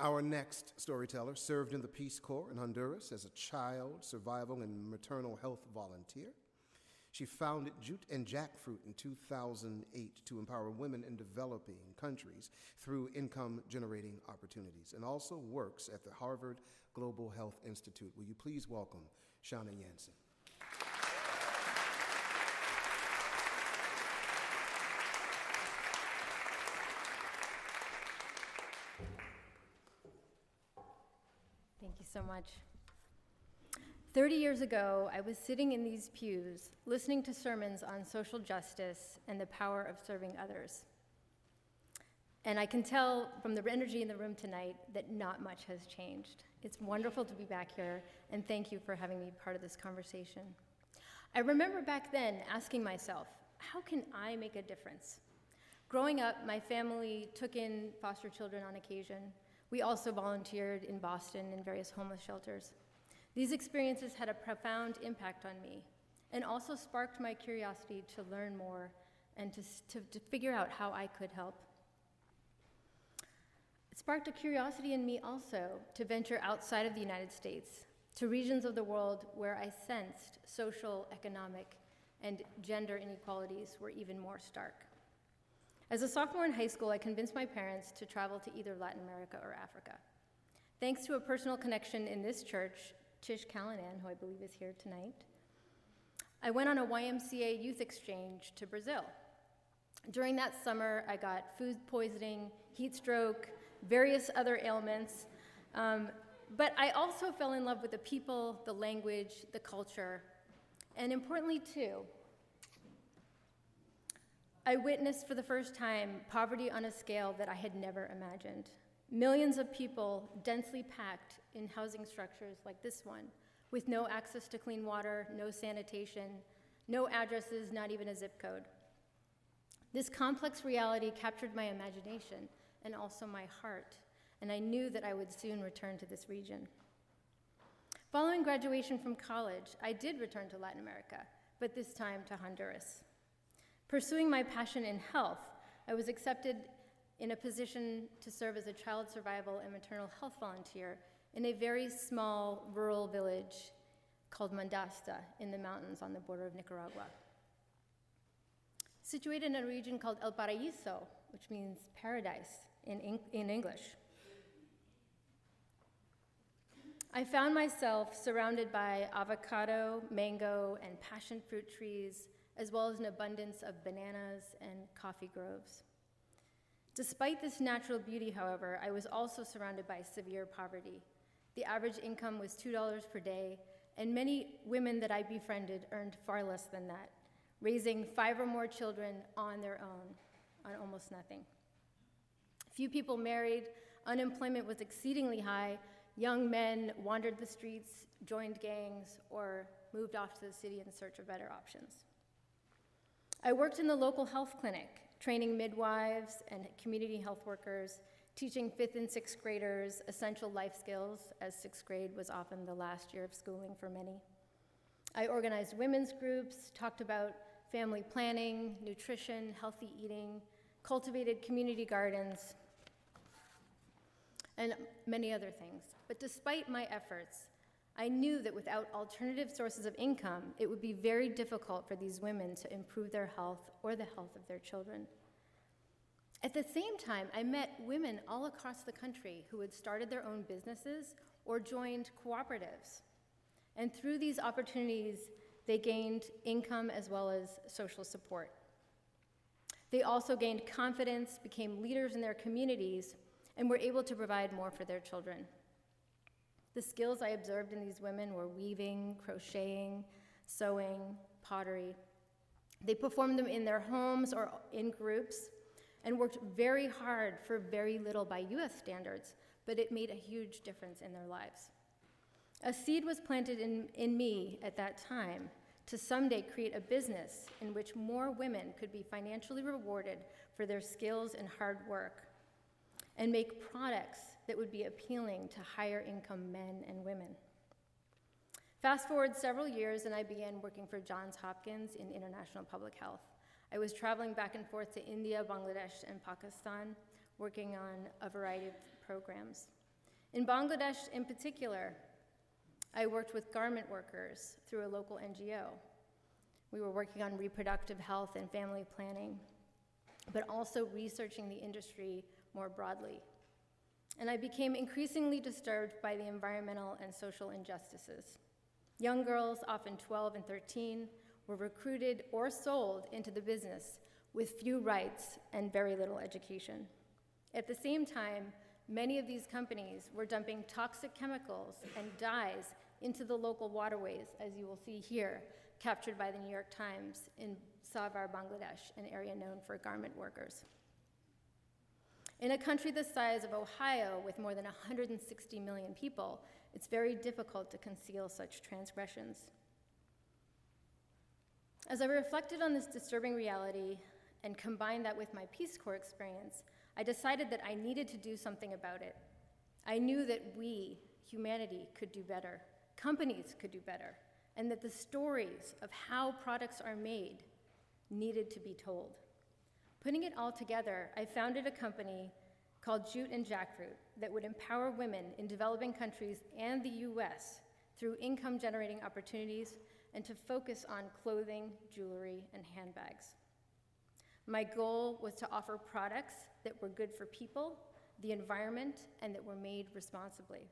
Our next storyteller served in the Peace Corps in Honduras as a child, survival, and maternal health volunteer. She founded Jute Jackfruit in 2008 to empower women in developing countries through income-generating opportunities, and also works at the Harvard Global Health Institute. Will you please welcome Shana Yansen? Thank you so much. 30 years ago, I was sitting in these pews, listening to sermons on social justice and the power of serving others. And I can tell from the energy in the room tonight that not much has changed. It's wonderful to be back here, and thank you for having me part of this conversation. I remember back then asking myself, how can I make a difference? Growing up, my family took in foster children on occasion. We also volunteered in Boston in various homeless shelters. These experiences had a profound impact on me and also sparked my curiosity to learn more and to figure out how I could help. It sparked a curiosity in me also to venture outside of the United States to regions of the world where I sensed social, economic, and gender inequalities were even more stark. As a sophomore in high school, I convinced my parents to travel to either Latin America or Africa. Thanks to a personal connection in this church, Tish Callanan, who I believe is here tonight, I went on a YMCA youth exchange to Brazil. During that summer, I got food poisoning, heat stroke, various other ailments, but I also fell in love with the people, the language, the culture, and importantly too, I witnessed for the first time poverty on a scale that I had never imagined. Millions of people densely packed in housing structures like this one, with no access to clean water, no sanitation, no addresses, not even a zip code. This complex reality captured my imagination and also my heart, and I knew that I would soon return to this region. Following graduation from college, I did return to Latin America, but this time to Honduras. Pursuing my passion in health, I was accepted in a position to serve as a child survival and maternal health volunteer in a very small rural village called Mandasta in the mountains on the border of Nicaragua. Situated in a region called El Paraiso, which means paradise in English. I found myself surrounded by avocado, mango, and passion fruit trees, as well as an abundance of bananas and coffee groves. Despite this natural beauty, however, I was also surrounded by severe poverty. The average income was $2 per day, and many women that I befriended earned far less than that, raising 5 or more children on their own, on almost nothing. Few people married, unemployment was exceedingly high, young men wandered the streets, joined gangs, or moved off to the city in search of better options. I worked in the local health clinic, training midwives and community health workers, teaching 5th and 6th graders essential life skills, as 6th grade was often the last year of schooling for many. I organized women's groups, talked about family planning, nutrition, healthy eating, cultivated community gardens, and many other things. But despite my efforts, I knew that without alternative sources of income, it would be very difficult for these women to improve their health or the health of their children. At the same time, I met women all across the country who had started their own businesses or joined cooperatives. And through these opportunities, they gained income as well as social support. They also gained confidence, became leaders in their communities, and were able to provide more for their children. The skills I observed in these women were weaving, crocheting, sewing, pottery. They performed them in their homes or in groups and worked very hard for very little by US standards, but it made a huge difference in their lives. A seed was planted in me at that time to someday create a business in which more women could be financially rewarded for their skills and hard work, and make products that would be appealing to higher income men and women. Fast forward several years and I began working for Johns Hopkins in international public health. I was traveling back and forth to India, Bangladesh, and Pakistan, working on a variety of programs. In Bangladesh in particular, I worked with garment workers through a local NGO. We were working on reproductive health and family planning, but also researching the industry more broadly. And I became increasingly disturbed by the environmental and social injustices. Young girls, often 12 and 13, were recruited or sold into the business with few rights and very little education. At the same time, many of these companies were dumping toxic chemicals and dyes into the local waterways, as you will see here, captured by the New York Times in Savar, Bangladesh, an area known for garment workers. In a country the size of Ohio, with more than 160 million people, it's very difficult to conceal such transgressions. As I reflected on this disturbing reality and combined that with my Peace Corps experience, I decided that I needed to do something about it. I knew that we, humanity, could do better, companies could do better, and that the stories of how products are made needed to be told. Putting it all together, I founded a company called Jute Jackfruit that would empower women in developing countries and the US through income-generating opportunities and to focus on clothing, jewelry, and handbags. My goal was to offer products that were good for people, the environment, and that were made responsibly.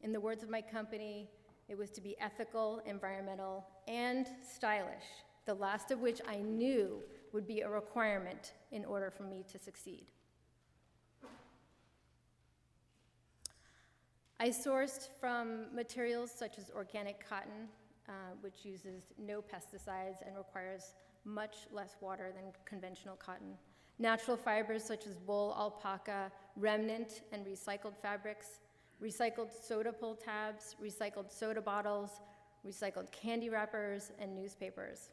In the words of my company, it was to be ethical, environmental, and stylish, the last of which I knew would be a requirement in order for me to succeed. I sourced from materials such as organic cotton, which uses no pesticides and requires much less water than conventional cotton. Natural fibers such as wool, alpaca, remnant and recycled fabrics, recycled soda pull tabs, recycled soda bottles, recycled candy wrappers, and newspapers.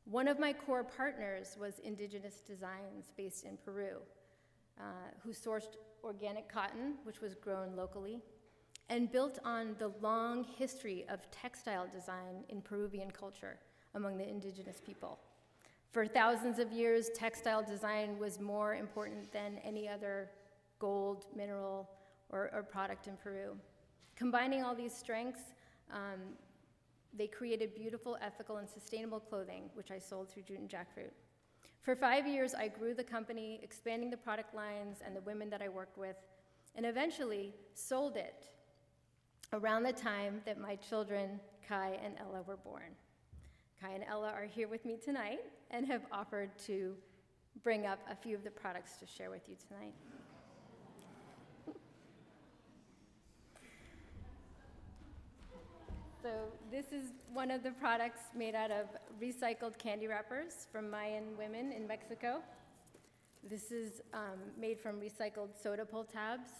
One of my core partners was Indigenous Designs based in Peru, who sourced organic cotton, which was grown locally, and built on the long history of textile design in Peruvian culture among the indigenous people. For thousands of years, textile design was more important than any other gold, mineral, or product in Peru. Combining all these strengths, they created beautiful, ethical, and sustainable clothing, which I sold through Jute Jackfruit. For 5 years, I grew the company, expanding the product lines and the women that I worked with, and eventually sold it around the time that my children, Kai and Ella, were born. Kai and Ella are here with me tonight and have offered to bring up a few of the products to share with you tonight. So this is one of the products made out of recycled candy wrappers from Mayan women in Mexico. This is made from recycled soda pull tabs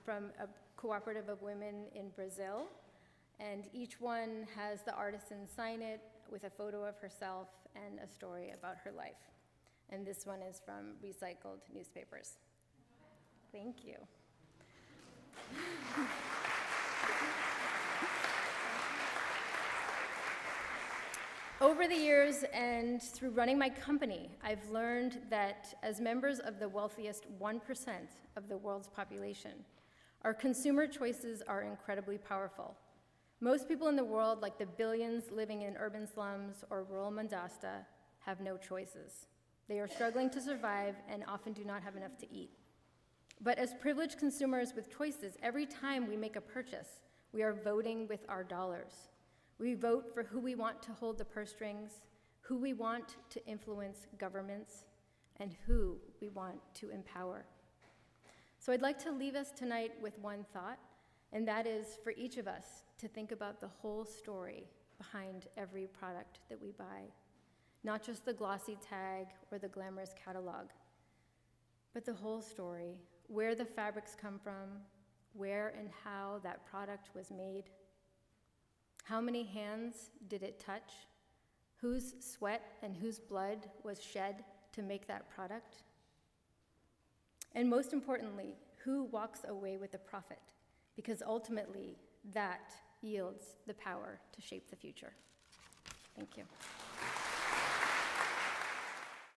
from a cooperative of women in Brazil. And each one has the artisan sign it with a photo of herself and a story about her life. And this one is from recycled newspapers. Thank you. Over the years and through running my company, I've learned that as members of the wealthiest 1% of the world's population, our consumer choices are incredibly powerful. Most people in the world, like the billions living in urban slums or rural Mandasta, have no choices. They are struggling to survive and often do not have enough to eat. But as privileged consumers with choices, every time we make a purchase, we are voting with our dollars. We vote for who we want to hold the purse strings, who we want to influence governments, and who we want to empower. So I'd like to leave us tonight with one thought, and that is for each of us to think about the whole story behind every product that we buy, not just the glossy tag or the glamorous catalog, but the whole story, where the fabrics come from, where and how that product was made. How many hands did it touch? Whose sweat and whose blood was shed to make that product? And most importantly, who walks away with the profit? Because ultimately, that yields the power to shape the future. Thank you.